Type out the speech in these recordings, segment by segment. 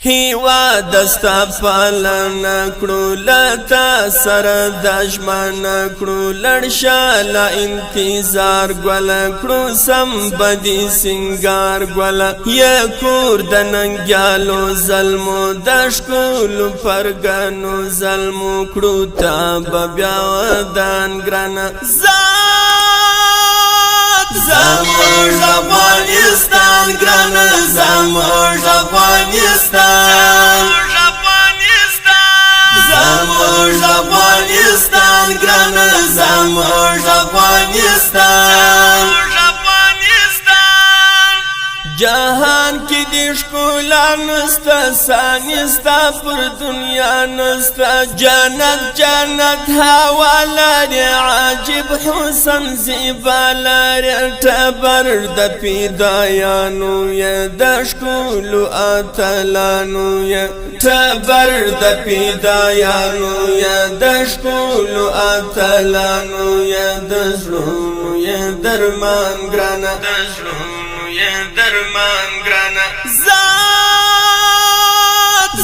هیوا دستا پالنا کړو لتا سره د ژمنه کړو لړشاله انتظار ګل کړو سم بدی سنگار ګل یا کور د ننګیالو ظلمو د شکولو پرګنو ظلمو کړو تا بیا ودان ګرانه زموږ افغانستان ګرانه زموږ افغانستان زموږ افغانستان ګرانه زموږ افغانستان جهان کی دیش کولا نستا سانستا پر دنیا نستا جنت جنت حوالر عجب حسن زیبالر تبر د پیدایانو یا دشکولو اتلانو یا تبر د پیدایانو یا دشکولو اتلانو یا دزلونو یا درمان گرانا درمان گرانا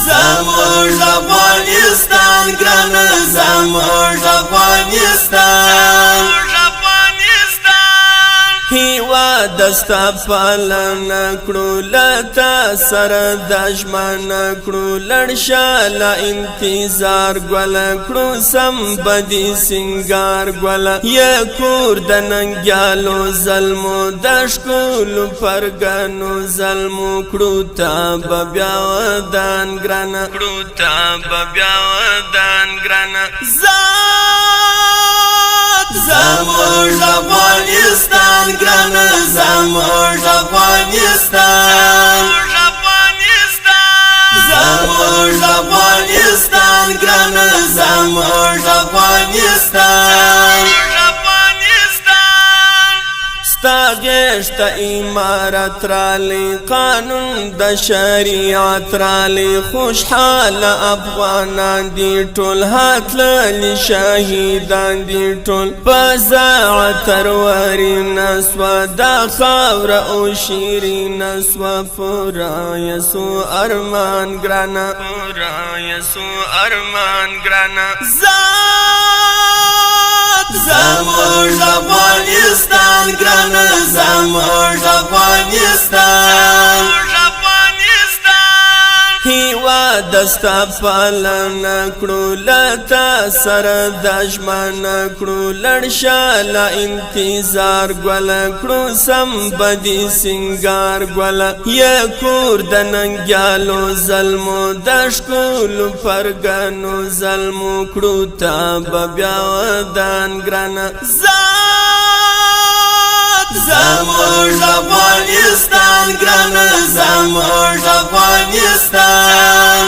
زموږ افغانستان گرانا زموږ افغانستان هیوا دستا پالنا کړو لتا سره د ژمنه کړو لړشاله انتظار ګل کړو سم بدی سنگار ګل یا کور د ننګیالو ظلمو د شکولو پرګنو ظلمو کړو تا بیا ودان ګرانه زموږ افغانستان ګرانه زموږ افغانستان زموږ افغانستان ګرانه زموږ افغانستان ستا گشت امارت رالی قانون د شریعت رالی خوشحال افغانان دی ټول هاتللی شهیدان دی ټول پزاع تروری نسوا دا خاور او شیری نسوا پورا یسو ارمان گرانا زموږ افغانستان ګرانه زموږ افغانستان هیوا دستا پالنا کړو لتا سره د ژمنه کړو لړشاله انتظار ګل کړو سم بدی سنگار ګل یا کور د ننګیالو ظلمو د شکولو پرګنو ظلمو کړو تا بیا ودان ګرانه زموږ افغانستان ګرانه زموږ افغانستان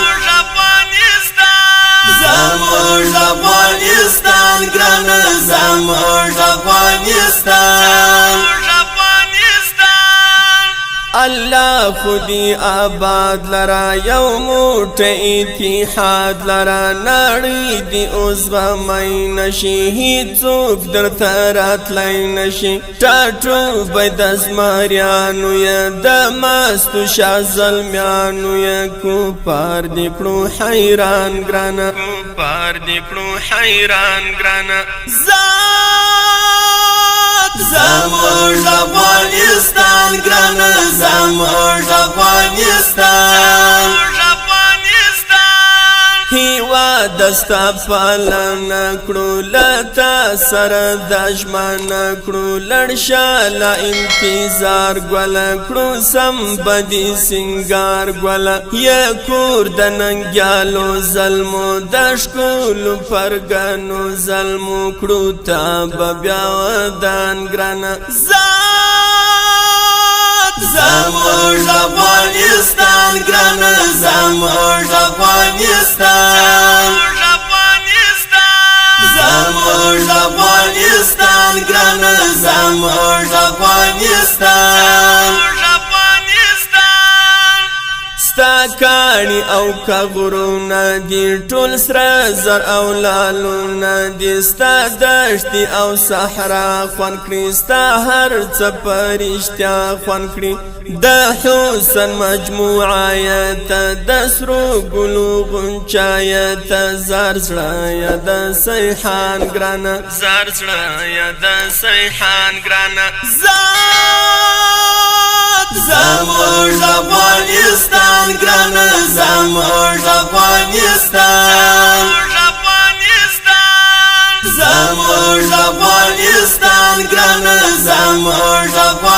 زموږ افغانستان ګرانه زموږ افغانستان الله خودی آباد لرا یو موټ اتحاد لرا نړۍ دی اوس غمای نشي هیڅوک درته راتلی نشي ټاټو به د زمریانو یا د مستو شاه زلمیانو یا کوپار دی کړو حیران ګرانه زموږ افغانستان ګرانه زموږ افغانستان هیوا دستا پالنا کړو لتا سره د ژمنه کړو لړشاله انتظار ګل کړو سم بدی سنگار ګل یا کور د ننګیالو ظلمو د شکولو پرګنو ظلمو کړو تا بیا ودان ګرانه زموږ افغانستان ګرانه زموږ افغانستان زموږ افغانستان ګرانه زموږ افغانستان ستا کاڼي او که غرونه دي ټول سره زر او لالونه دي ستا دښتې او صحرا خوند کړي ستا هر څه په رښتیا خوند کړي د حسن مجموعه یې ته د سرو ګلو غونچه یې ته زار زړه یې د سیحان ګرانه زار زړه یې د سیحان ګرانه زموږ افغانستان ګرانه زموږ افغانستان زموږ افغانستان ګرانه زموږ افغانستان